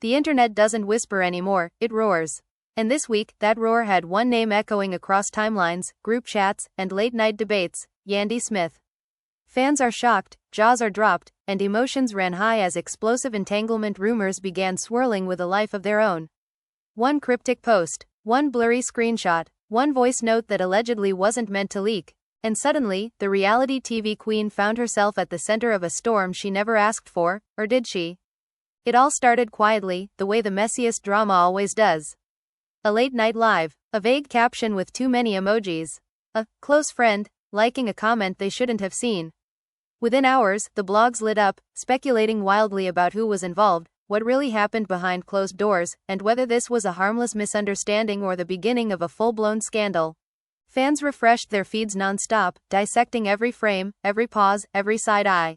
The internet doesn't whisper anymore, it roars. And this week, that roar had one name echoing across timelines, group chats, and late-night debates: Yandy Smith. Fans are shocked, jaws are dropped, and emotions ran high as explosive entanglement rumors began swirling with a life of their own. One cryptic post, one blurry screenshot, one voice note that allegedly wasn't meant to leak, and suddenly, the reality TV queen found herself at the center of a storm she never asked for, or did she? It all started quietly, the way the messiest drama always does. A late night live, a vague caption with too many emojis, a close friend liking a comment they shouldn't have seen. Within hours, the blogs lit up, speculating wildly about who was involved, what really happened behind closed doors, and whether this was a harmless misunderstanding or the beginning of a full-blown scandal. Fans refreshed their feeds non-stop, dissecting every frame, every pause, every side eye.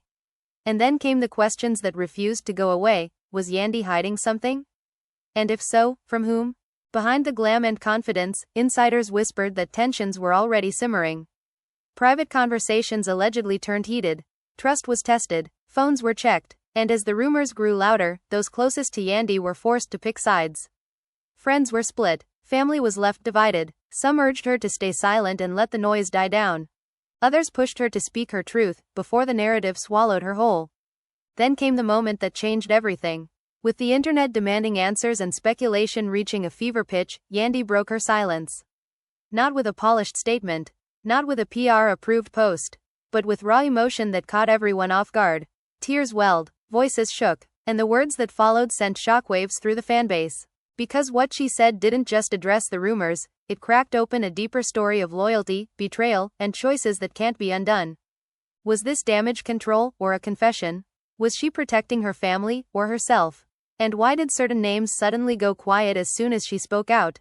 And then came the questions that refused to go away: was Yandy hiding something? And if so, from whom? Behind the glam and confidence, insiders whispered that tensions were already simmering. Private conversations allegedly turned heated. Trust was tested, phones were checked, and as the rumors grew louder, those closest to Yandy were forced to pick sides. Friends were split, family was left divided. Some urged her to stay silent and let the noise die down. Others pushed her to speak her truth, before the narrative swallowed her whole. Then came the moment that changed everything. With the internet demanding answers and speculation reaching a fever pitch, Yandy broke her silence. Not with a polished statement, not with a PR-approved post, but with raw emotion that caught everyone off guard. Tears welled, voices shook, and the words that followed sent shockwaves through the fanbase. Because what she said didn't just address the rumors, it cracked open a deeper story of loyalty, betrayal, and choices that can't be undone. Was this damage control, or a confession? Was she protecting her family, or herself? And why did certain names suddenly go quiet as soon as she spoke out?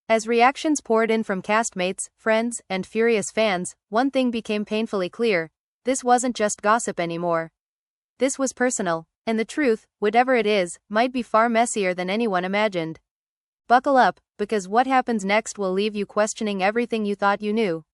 As reactions poured in from castmates, friends, and furious fans, one thing became painfully clear: this wasn't just gossip anymore. This was personal, and the truth, whatever it is, might be far messier than anyone imagined. Buckle up, because what happens next will leave you questioning everything you thought you knew.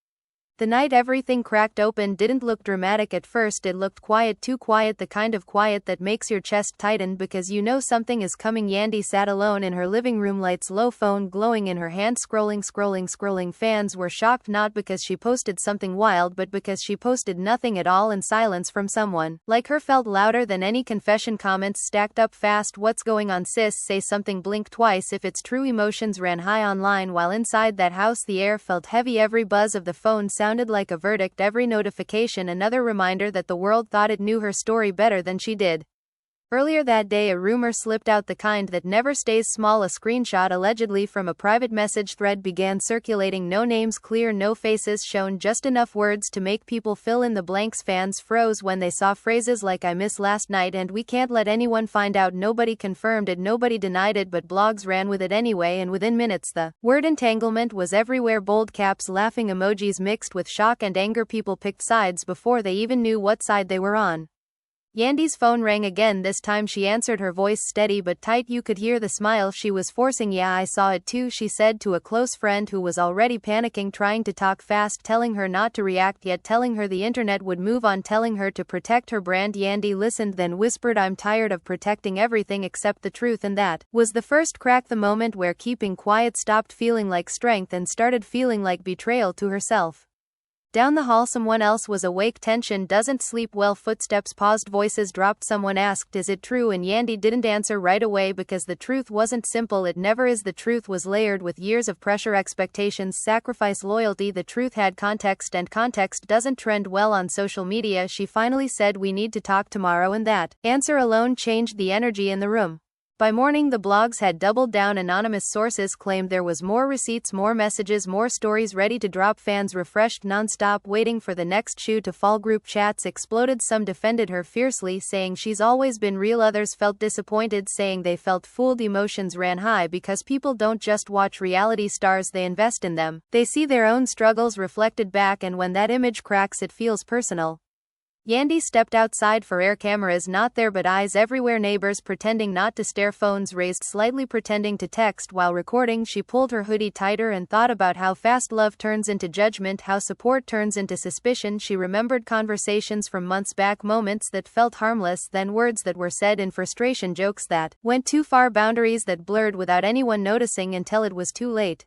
The night everything cracked open didn't look dramatic at first. It looked quiet, too quiet, the kind of quiet that makes your chest tighten because you know something is coming. Yandy sat alone in her living room, lights low, phone glowing in her hand, scrolling. Fans were shocked not because she posted something wild but because she posted nothing at all, and silence from someone like her felt louder than any confession. Comments stacked up fast: what's going on sis, say something, blink twice if it's true. Emotions ran high online while inside that house the air felt heavy. Every buzz of the phone sounded like a verdict, every notification another reminder that the world thought it knew her story better than she did. Earlier that day a rumor slipped out, the kind that never stays small. A screenshot allegedly from a private message thread began circulating. No names clear, no faces shown, just enough words to make people fill in the blanks. Fans froze when they saw phrases like "I miss last night" and "we can't let anyone find out." Nobody confirmed it, nobody denied it, but blogs ran with it anyway, and within minutes the word entanglement was everywhere. Bold caps, laughing emojis mixed with shock and anger. People picked sides before they even knew what side they were on. Yandy's phone rang again. This time she answered, her voice steady but tight. You could hear the smile she was forcing. "Yeah, I saw it too," she said to a close friend who was already panicking, trying to talk fast, telling her not to react yet telling her the internet would move on, telling her to protect her brand. Yandy listened, then whispered, "I'm tired of protecting everything except the truth," and that was the first crack, the moment where keeping quiet stopped feeling like strength and started feeling like betrayal to herself. Down the hall someone else was awake. Tension doesn't sleep well. Footsteps paused, voices dropped. Someone asked, "Is it true?" and Yandy didn't answer right away because the truth wasn't simple. It never is. The truth was layered with years of pressure, expectations, sacrifice, loyalty. The truth had context, and context doesn't trend well on social media. She finally said, "We need to talk tomorrow," and that answer alone changed the energy in the room. By morning the blogs had doubled down. Anonymous sources claimed there was more receipts, more messages, more stories ready to drop. Fans refreshed non-stop, waiting for the next shoe to fall. Group chats exploded. Some defended her fiercely, saying she's always been real. Others felt disappointed, saying they felt fooled. Emotions ran high because people don't just watch reality stars, they invest in them. They see their own struggles reflected back, and when that image cracks it feels personal. Yandy stepped outside for air, cameras not there but eyes everywhere, neighbors pretending not to stare, phones raised slightly pretending to text while recording. She pulled her hoodie tighter and thought about how fast love turns into judgment, how support turns into suspicion. She remembered conversations from months back, moments that felt harmless, then words that were said in frustration, jokes that went too far, boundaries that blurred without anyone noticing until it was too late.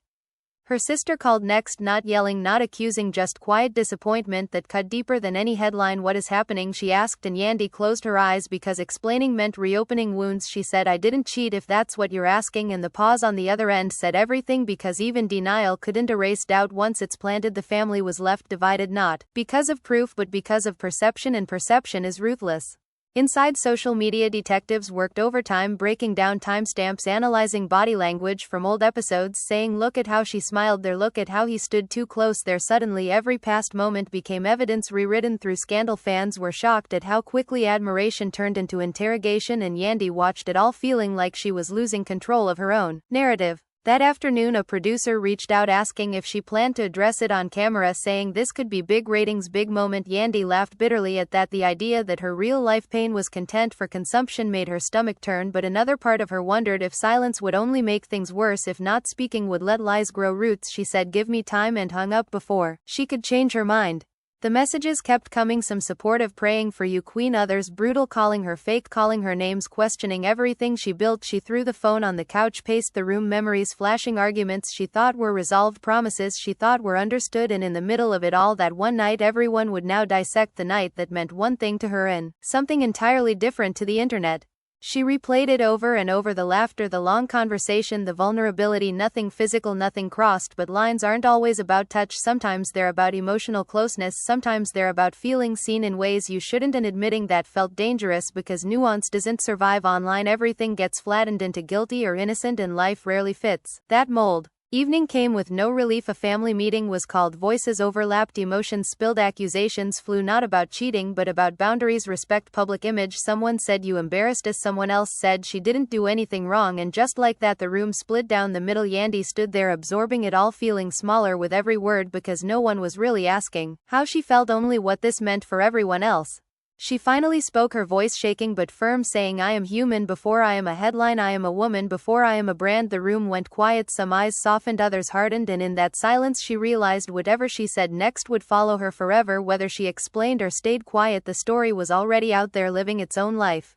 Her sister called next, not yelling, not accusing, just quiet disappointment that cut deeper than any headline. What is happening? She asked, and Yandy closed her eyes because explaining meant reopening wounds. She said, I didn't cheat if that's what you're asking, and the pause on the other end said everything, because even denial couldn't erase doubt once it's planted. The family was left divided, not because of proof but because of perception, and perception is ruthless. Inside social media, detectives worked overtime breaking down timestamps, analyzing body language from old episodes, saying look at how she smiled there, look at how he stood too close there. Suddenly every past moment became evidence rewritten through scandal. Fans were shocked at how quickly admiration turned into interrogation, and Yandy watched it all feeling like she was losing control of her own narrative. That afternoon a producer reached out asking if she planned to address it on camera, saying this could be big ratings, big moment. Yandy laughed bitterly at that. The idea that her real-life pain was content for consumption made her stomach turn, but another part of her wondered if silence would only make things worse, if not speaking would let lies grow roots. She said give me time and hung up before she could change her mind. The messages kept coming, some supportive, praying for you queen, others brutal, calling her fake, calling her names, questioning everything she built. She threw the phone on the couch, paced the room, memories flashing, arguments she thought were resolved, promises she thought were understood, and in the middle of it all, that one night everyone would now dissect the night that meant one thing to her and something entirely different to the internet. She replayed it over and over, the laughter, the long conversation, the vulnerability. Nothing physical, nothing crossed, but lines aren't always about touch. Sometimes they're about emotional closeness, sometimes they're about feeling seen in ways you shouldn't, and admitting that felt dangerous because nuance doesn't survive online. Everything gets flattened into guilty or innocent, and life rarely fits that mold. Evening came with no relief. A family meeting was called. Voices overlapped, emotions spilled, accusations flew, not about cheating but about boundaries, respect, public image. Someone said you embarrassed us, someone else said she didn't do anything wrong, and just like that the room split down the middle. Yandy stood there absorbing it all, feeling smaller with every word because no one was really asking how she felt, only what this meant for everyone else. She finally spoke, her voice shaking but firm, saying I am human before I am a headline, I am a woman before I am a brand. The room went quiet, some eyes softened, others hardened, and in that silence she realized whatever she said next would follow her forever. Whether she explained or stayed quiet, the story was already out there, living its own life.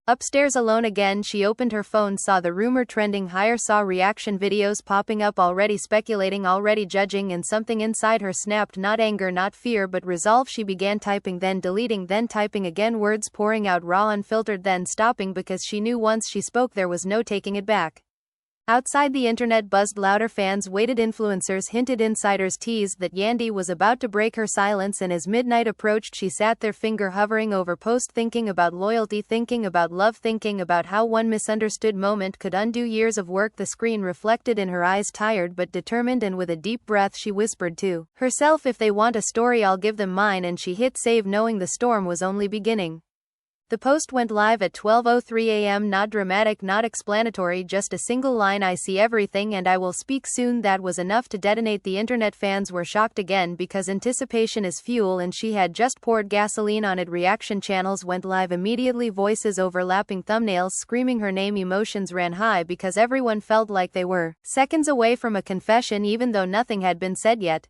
Upstairs alone again, she opened her phone, saw the rumor trending higher, saw reaction videos popping up, already speculating, already judging, and something inside her snapped, not anger, not fear, but resolve. She began typing, then deleting, then typing again, words pouring out raw, unfiltered, then stopping because she knew once she spoke there was no taking it back. Outside, the internet buzzed louder, fans waited, influencers hinted, insiders teased that Yandy was about to break her silence, and as midnight approached she sat there, finger hovering over post, thinking about loyalty, thinking about love, thinking about how one misunderstood moment could undo years of work. The screen reflected in her eyes, tired but determined, and with a deep breath she whispered to herself, if they want a story I'll give them mine, and she hit save knowing the storm was only beginning. The post went live at 12:03 a.m. Not dramatic, not explanatory, just a single line, I see everything and I will speak soon. That was enough to detonate the internet. Fans were shocked again because anticipation is fuel and she had just poured gasoline on it. Reaction channels went live immediately, voices overlapping, thumbnails screaming her name. Emotions ran high because everyone felt like they were seconds away from a confession, even though nothing had been said yet.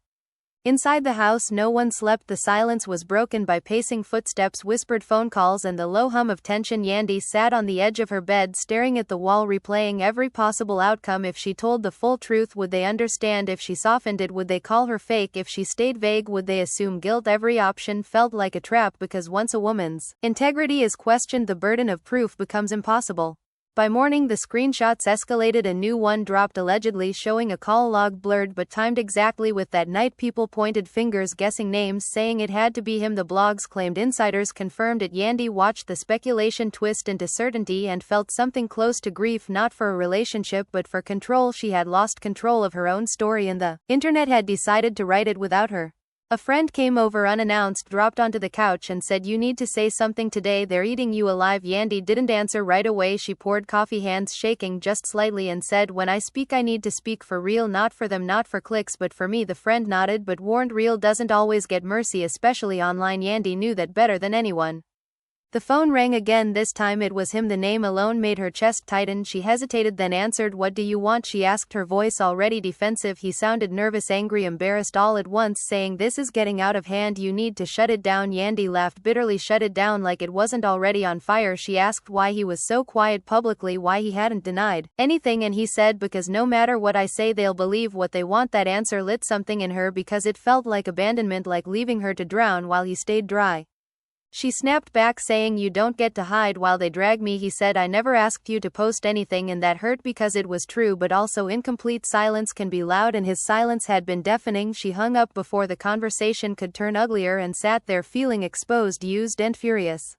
Inside the house no one slept. The silence was broken by pacing footsteps, whispered phone calls, and the low hum of tension. Yandy sat on the edge of her bed, staring at the wall, replaying every possible outcome. If she told the full truth, would they understand? If she softened it, would they call her fake? If she stayed vague, would they assume guilt? Every option felt like a trap because once a woman's integrity is questioned, the burden of proof becomes impossible. By morning the screenshots escalated, a new one dropped allegedly showing a call log blurred but timed exactly with that night. People pointed fingers, guessing names, saying it had to be him. The blogs claimed, insiders confirmed it. Yandy watched the speculation twist into certainty and felt something close to grief, not for a relationship but for control. She had lost control of her own story and the internet had decided to write it without her. A friend came over unannounced, dropped onto the couch and said, "You need to say something today, they're eating you alive." Yandy didn't answer right away. She poured coffee, hands shaking just slightly, and said, "When I speak I need to speak for real, not for them, not for clicks but for me." The friend nodded but warned real doesn't always get mercy, especially online. Yandy knew that better than anyone. The phone rang again. This time it was him. The name alone made her chest tighten. She hesitated, then answered. "What do you want?" she asked, her voice already defensive. He sounded nervous, angry, embarrassed all at once, saying, "This is getting out of hand. You need to shut it down." Yandy laughed bitterly. "Shut it down like it wasn't already on fire?" She asked why he was so quiet publicly, why he hadn't denied anything, and he said, "Because no matter what I say they'll believe what they want." That answer lit something in her because it felt like abandonment, like leaving her to drown while he stayed dry. She snapped back, saying, "You don't get to hide while they drag me." He said, "I never asked you to post anything," and that hurt because it was true, but also incomplete. Silence can be loud, and his silence had been deafening. She hung up before the conversation could turn uglier and sat there feeling exposed, used, and furious.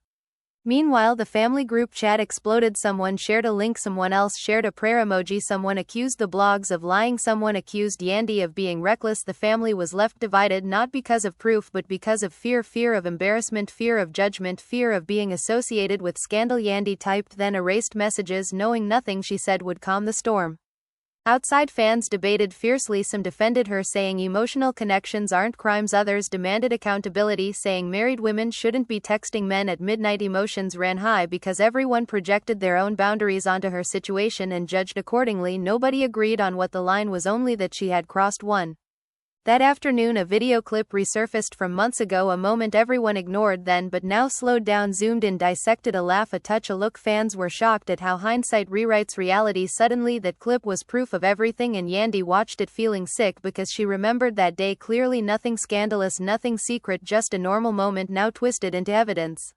Meanwhile, the family group chat exploded. Someone shared a link, someone else shared a prayer emoji, someone accused the blogs of lying, someone accused Yandy of being reckless. The family was left divided, not because of proof but because of fear. Fear of embarrassment, fear of judgment, fear of being associated with scandal. Yandy typed, then erased messages, knowing nothing she said would calm the storm. Outside, fans debated fiercely. Some defended her, saying emotional connections aren't crimes. Others demanded accountability, saying married women shouldn't be texting men at midnight. Emotions ran high because everyone projected their own boundaries onto her situation and judged accordingly. Nobody agreed on what the line was, only that she had crossed one. That afternoon, a video clip resurfaced from months ago, a moment everyone ignored then but now slowed down, zoomed in, dissected, a laugh, a touch, a look. Fans were shocked at how hindsight rewrites reality. Suddenly that clip was proof of everything, and Yandy watched it feeling sick because she remembered that day clearly. Nothing scandalous, nothing secret, just a normal moment now twisted into evidence.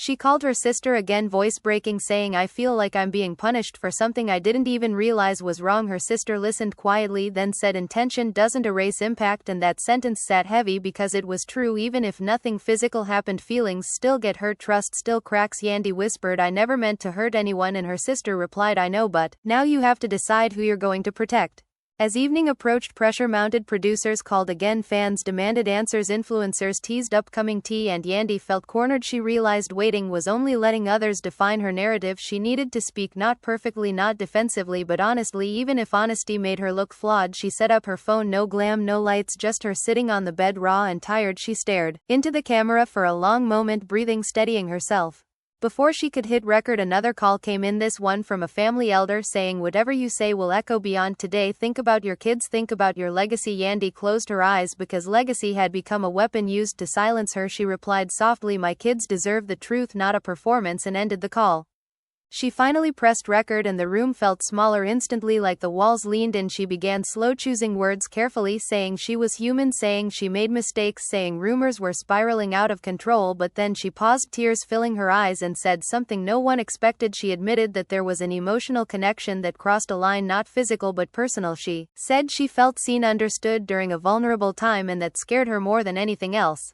She called her sister again, voice breaking, saying, "I feel like I'm being punished for something I didn't even realize was wrong." Her sister listened quietly, then said, "Intention doesn't erase impact," and that sentence sat heavy because it was true. Even if nothing physical happened, feelings still get hurt, trust still cracks. Yandy whispered, "I never meant to hurt anyone," and her sister replied, "I know, but now you have to decide who you're going to protect." As evening approached, pressure mounted. Producers called again, fans demanded answers, influencers teased upcoming tea, and Yandy felt cornered. She realized waiting was only letting others define her narrative. She needed to speak, not perfectly, not defensively, but honestly. Even if honesty made her look flawed. She set up her phone, no glam, no lights, just her sitting on the bed, raw and tired. She stared into the camera for a long moment, breathing, steadying herself. Before she could hit record, another call came in, this one from a family elder, saying, "Whatever you say will echo beyond today. Think about your kids, think about your legacy." Yandy closed her eyes because legacy had become a weapon used to silence her. She replied softly, "My kids deserve the truth, not a performance," and ended the call. She finally pressed record and the room felt smaller instantly, like the walls leaned in. She began slow, choosing words carefully, saying she was human, saying she made mistakes, saying rumors were spiraling out of control. But then she paused, tears filling her eyes, and said something no one expected. She admitted that there was an emotional connection that crossed a line, not physical but personal. She said she felt seen, understood during a vulnerable time, and that scared her more than anything else.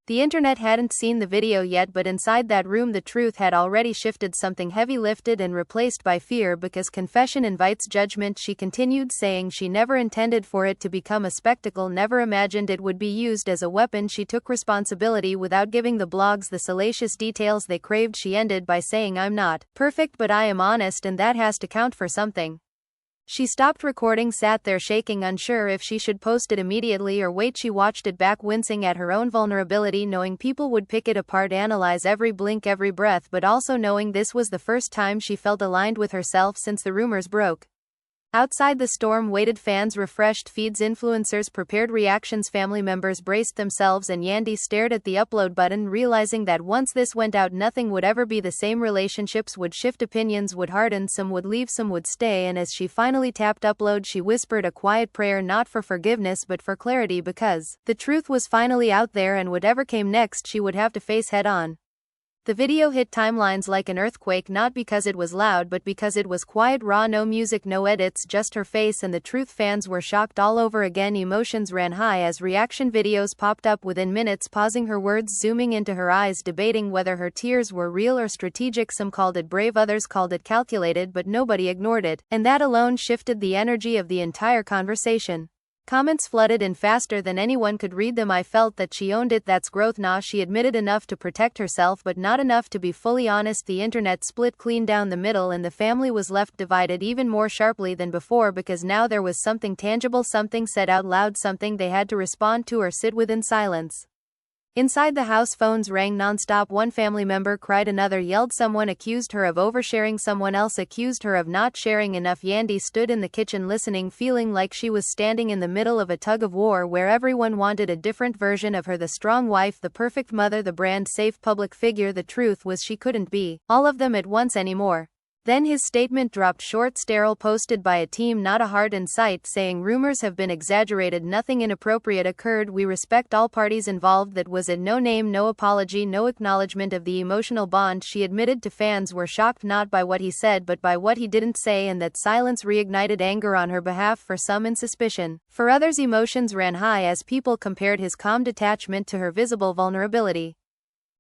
The internet hadn't seen the video yet, but inside that room the truth had already shifted. Something heavy lifted and replaced by fear, because confession invites judgment. She continued, saying she never intended for it to become a spectacle, never imagined it would be used as a weapon. She took responsibility without giving the blogs the salacious details they craved. She ended by saying, "I'm not perfect, but I am honest, and that has to count for something." She stopped recording, sat there shaking, unsure if she should post it immediately or wait. She watched it back, wincing at her own vulnerability, knowing people would pick it apart, analyze every blink, every breath, but also knowing this was the first time she felt aligned with herself since the rumors broke. Outside, the storm waited, fans refreshed feeds, influencers prepared reactions, family members braced themselves, and Yandy stared at the upload button, realizing that once this went out nothing would ever be the same. Relationships would shift, opinions would harden, some would leave, some would stay, and as she finally tapped upload, she whispered a quiet prayer, not for forgiveness but for clarity, because the truth was finally out there, and whatever came next she would have to face head on. The video hit timelines like an earthquake, not because it was loud but because it was quiet, raw, no music, no edits, just her face and the truth. Fans were shocked all over again. Emotions ran high as reaction videos popped up within minutes, pausing her words, zooming into her eyes, debating whether her tears were real or strategic. Some called it brave, others called it calculated, but nobody ignored it, and that alone shifted the energy of the entire conversation. Comments flooded in faster than anyone could read them. I felt that she owned it. That's growth. Nah, she admitted enough to protect herself but not enough to be fully honest. The internet split clean down the middle and the family was left divided even more sharply than before because now there was something tangible, something said out loud, something they had to respond to or sit with in silence. Inside the house, phones rang nonstop. One family member cried, another yelled, someone accused her of oversharing, someone else accused her of not sharing enough. Yandy stood in the kitchen listening, feeling like she was standing in the middle of a tug of war where everyone wanted a different version of her, the strong wife, the perfect mother, the brand safe public figure. The truth was she couldn't be all of them at once anymore. Then his statement dropped short, sterile, posted by a team, not a heart in sight, saying rumors have been exaggerated, nothing inappropriate occurred, we respect all parties involved. That was it. No name, no apology, no acknowledgement of the emotional bond. She admitted to fans were shocked not by what he said but by what he didn't say, and that silence reignited anger on her behalf for some and suspicion. For others, emotions ran high as people compared his calm detachment to her visible vulnerability.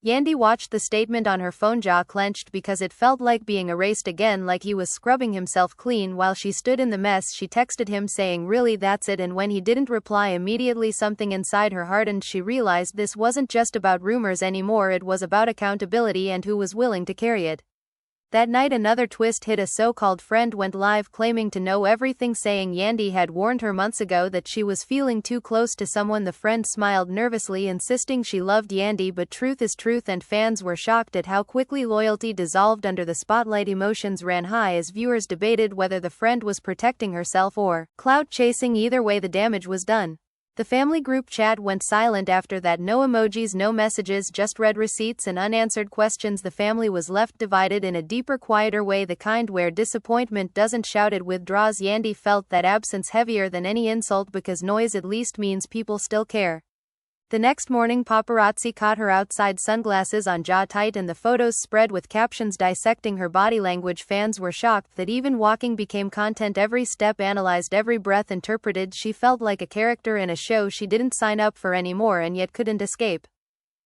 Yandy watched the statement on her phone, jaw clenched because it felt like being erased again, like he was scrubbing himself clean. While she stood in the mess, she texted him saying, "Really, that's it?" And when he didn't reply immediately, something inside her hardened. She realized this wasn't just about rumors anymore, it was about accountability and who was willing to carry it. That night another twist hit. A so-called friend went live claiming to know everything, saying Yandy had warned her months ago that she was feeling too close to someone. The friend smiled nervously, insisting she loved Yandy, but truth is truth, and fans were shocked at how quickly loyalty dissolved under the spotlight. Emotions ran high as viewers debated whether the friend was protecting herself or clout chasing. Either way, the damage was done. The family group chat went silent after that. No emojis, no messages, just read receipts and unanswered questions. The family was left divided in a deeper, quieter way, the kind where disappointment doesn't shout, it withdraws. Yandy felt that absence heavier than any insult because noise at least means people still care. The next morning, paparazzi caught her outside, sunglasses on, jaw tight, and the photos spread with captions dissecting her body language. Fans were shocked that even walking became content. Every step analyzed, every breath interpreted. She felt like a character in a show she didn't sign up for anymore and yet couldn't escape.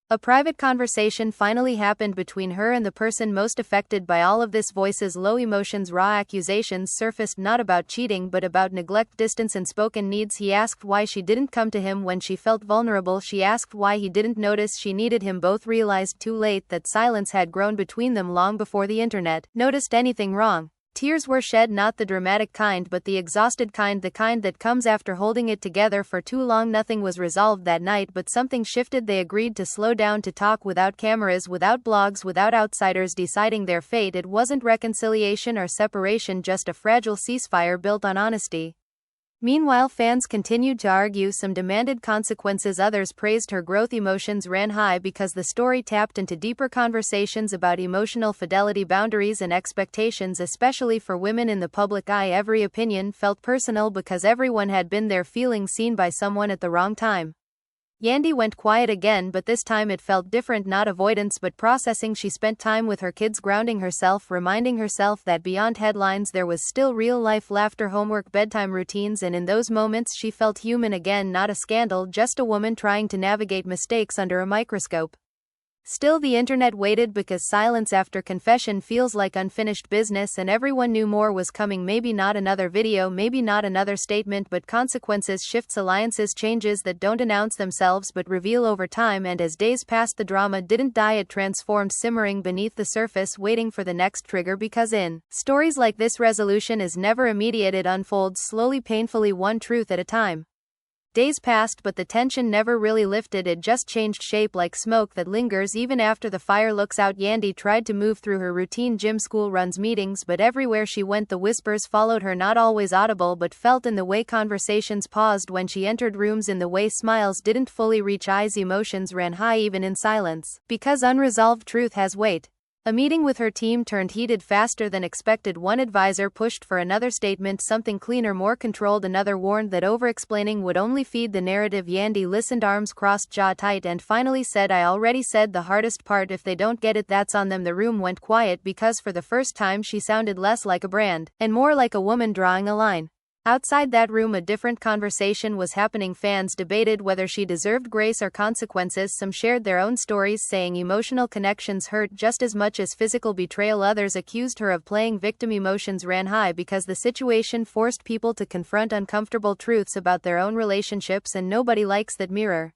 A private conversation finally happened between her and the person most affected by all of this. Voices low, emotions raw, accusations surfaced, not about cheating but about neglect, distance, and spoken needs. He asked why she didn't come to him when she felt vulnerable. She asked why he didn't notice she needed him. Both realized too late that silence had grown between them long before the internet noticed anything wrong. Tears were shed, not the dramatic kind but the exhausted kind, the kind that comes after holding it together for too long. Nothing was resolved that night, but something shifted. They agreed to slow down, to talk without cameras, without blogs, without outsiders deciding their fate. It wasn't reconciliation or separation, just a fragile ceasefire built on honesty. Meanwhile, fans continued to argue. Some demanded consequences, others praised her growth. Emotions ran high because the story tapped into deeper conversations about emotional fidelity, boundaries, and expectations, especially for women in the public eye. Every opinion felt personal because everyone had been there, feeling seen by someone at the wrong time. Yandy went quiet again, but this time it felt different, not avoidance but processing. She spent time with her kids, grounding herself, reminding herself that beyond headlines there was still real life, laughter, homework, bedtime routines, and in those moments she felt human again, not a scandal, just a woman trying to navigate mistakes under a microscope. Still, the internet waited because silence after confession feels like unfinished business, and everyone knew more was coming. Maybe not another video, maybe not another statement, but consequences, shifts, alliances, changes that don't announce themselves but reveal over time. And as days passed, the drama didn't die, it transformed, simmering beneath the surface, waiting for the next trigger, because in stories like this, resolution is never immediate. It unfolds slowly, painfully, one truth at a time. Days passed, but the tension never really lifted, it just changed shape, like smoke that lingers even after the fire looks out. Yandy tried to move through her routine, gym, school runs, meetings, but everywhere she went the whispers followed her, not always audible but felt, in the way conversations paused when she entered rooms, in the way smiles didn't fully reach eyes. Emotions ran high even in silence, because unresolved truth has weight. A meeting with her team turned heated faster than expected. One advisor pushed for another statement, something cleaner, more controlled. Another warned that over-explaining would only feed the narrative. Yandy listened, arms crossed, jaw tight, and finally said, "I already said the hardest part. If they don't get it, that's on them." The room went quiet because for the first time she sounded less like a brand, and more like a woman drawing a line. Outside that room a different conversation was happening. Fans debated whether she deserved grace or consequences. Some shared their own stories saying emotional connections hurt just as much as physical betrayal. Others accused her of playing victim. Emotions ran high because the situation forced people to confront uncomfortable truths about their own relationships, and nobody likes that mirror.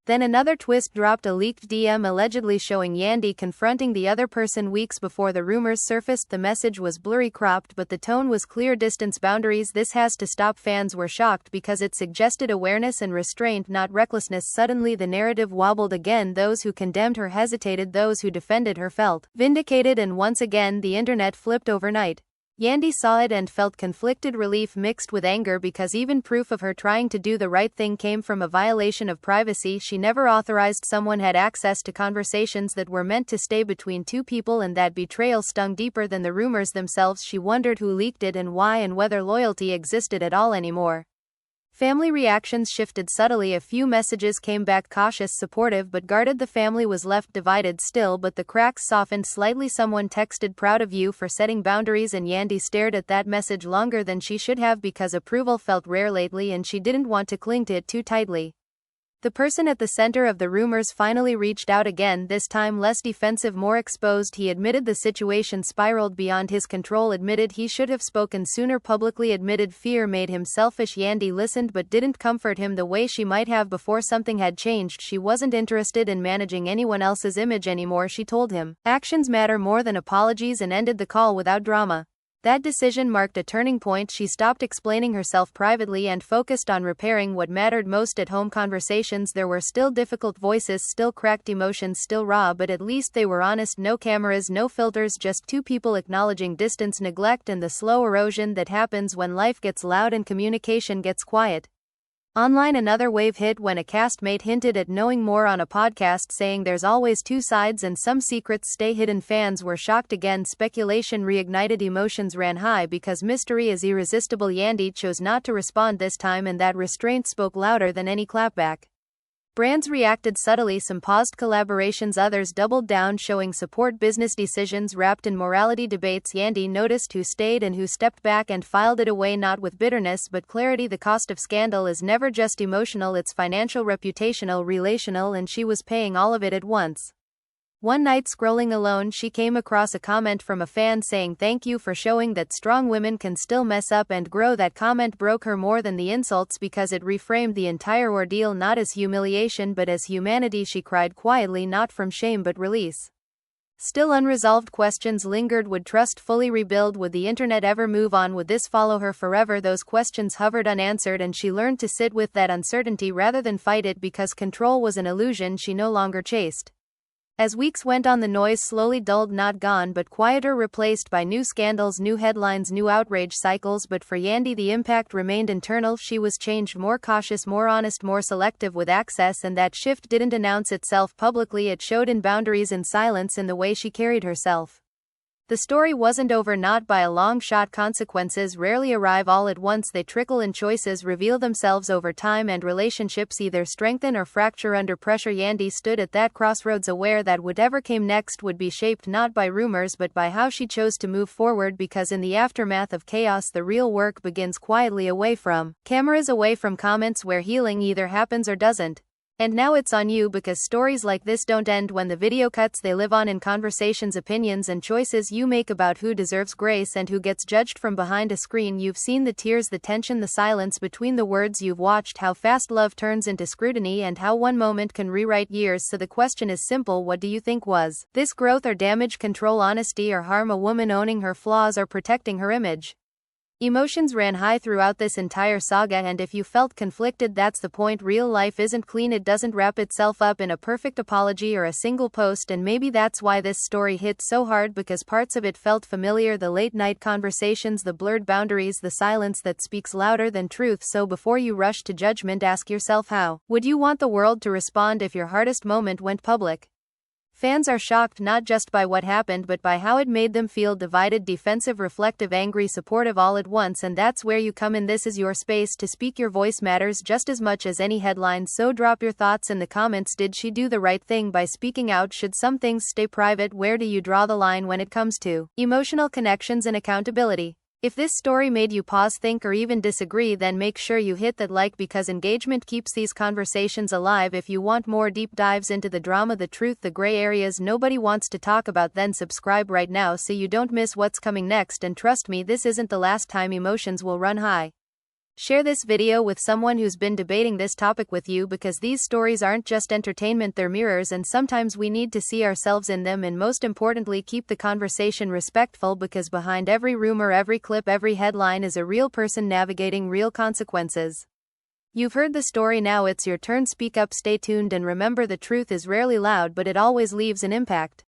Then another twist dropped, a leaked DM allegedly showing Yandy confronting the other person weeks before the rumors surfaced. The message was blurry cropped, but the tone was clear: distance, boundaries, this has to stop. Fans were shocked because it suggested awareness and restraint, not recklessness. Suddenly the narrative wobbled again. Those who condemned her hesitated, those who defended her felt vindicated, and once again the internet flipped overnight. Yandy saw it and felt conflicted relief mixed with anger, because even proof of her trying to do the right thing came from a violation of privacy. She never authorized someone had access to conversations that were meant to stay between two people, and that betrayal stung deeper than the rumors themselves. She wondered who leaked it and why, and whether loyalty existed at all anymore. Family reactions shifted subtly. A few messages came back cautious, supportive, but guarded. The family was left divided still, but the cracks softened slightly. Someone texted, "Proud of you for setting boundaries," and Yandy stared at that message longer than she should have, because approval felt rare lately and she didn't want to cling to it too tightly. The person at the center of the rumors finally reached out again, this time less defensive, more exposed. He admitted the situation spiraled beyond his control, admitted he should have spoken sooner publicly, admitted fear made him selfish. Yandy listened but didn't comfort him the way she might have before. Something had changed. She wasn't interested in managing anyone else's image anymore, she told him. Actions matter more than apologies, and ended the call without drama. That decision marked a turning point. She stopped explaining herself privately and focused on repairing what mattered most at home. Conversations, there were still difficult voices, still cracked emotions, still raw, but at least they were honest. No cameras, no filters, just two people acknowledging distance, neglect, and the slow erosion that happens when life gets loud and communication gets quiet. Online, another wave hit when a castmate hinted at knowing more on a podcast, saying there's always two sides and some secrets stay hidden. Fans were shocked again. Speculation reignited. Emotions ran high because mystery is irresistible. Yandy chose not to respond this time, and that restraint spoke louder than any clapback. Brands reacted subtly. Some paused collaborations, others doubled down, showing support. Business decisions wrapped in morality debates. Yandy noticed who stayed and who stepped back and filed it away, not with bitterness but clarity. The cost of scandal is never just emotional, it's financial, reputational, relational, and she was paying all of it at once. One night, scrolling alone, she came across a comment from a fan saying, "Thank you for showing that strong women can still mess up and grow." That comment broke her more than the insults, because it reframed the entire ordeal not as humiliation but as humanity. She cried quietly, not from shame but release. Still, unresolved questions lingered. Would trust fully rebuild? Would the internet ever move on? Would this follow her forever? Those questions hovered unanswered, and she learned to sit with that uncertainty rather than fight it, because control was an illusion she no longer chased. As weeks went on, the noise slowly dulled, not gone but quieter, replaced by new scandals, new headlines, new outrage cycles. But for Yandy the impact remained internal. She was changed, more cautious, more honest, more selective with access, and that shift didn't announce itself publicly. It showed in boundaries, in silence, in the way she carried herself. The story wasn't over, not by a long shot. Consequences rarely arrive all at once, they trickle in. Choices reveal themselves over time, and relationships either strengthen or fracture under pressure. Yandy stood at that crossroads, aware that whatever came next would be shaped not by rumors but by how she chose to move forward, because in the aftermath of chaos the real work begins, quietly, away from cameras, away from comments, where healing either happens or doesn't. And now it's on you, because stories like this don't end when the video cuts, they live on in conversations, opinions, and choices you make about who deserves grace and who gets judged from behind a screen. You've seen the tears, the tension, the silence between the words. You've watched how fast love turns into scrutiny and how one moment can rewrite years. So the question is simple: what do you think was this, growth or damage, control, honesty or harm, a woman owning her flaws or protecting her image? Emotions ran high throughout this entire saga, and if you felt conflicted, that's the point. Real life isn't clean, it doesn't wrap itself up in a perfect apology or a single post, and maybe that's why this story hit so hard, because parts of it felt familiar. The late night conversations, the blurred boundaries, the silence that speaks louder than truth. So before you rush to judgment, ask yourself, how would you want the world to respond if your hardest moment went public? Fans are shocked not just by what happened but by how it made them feel: divided, defensive, reflective, angry, supportive, all at once. And that's where you come in. This is your space to speak. Your voice matters just as much as any headline, so drop your thoughts in the comments. Did she do the right thing by speaking out? Should some things stay private? Where do you draw the line when it comes to emotional connections and accountability? If this story made you pause, think, or even disagree, then make sure you hit that like because engagement keeps these conversations alive. If you want more deep dives into the drama, the truth, the gray areas nobody wants to talk about, then subscribe right now so you don't miss what's coming next. And trust me, this isn't the last time emotions will run high. Share this video with someone who's been debating this topic with you, because these stories aren't just entertainment, they're mirrors, and sometimes we need to see ourselves in them. And most importantly, keep the conversation respectful, because behind every rumor, every clip, every headline is a real person navigating real consequences. You've heard the story, now it's your turn. Speak up, stay tuned, and remember, the truth is rarely loud, but it always leaves an impact.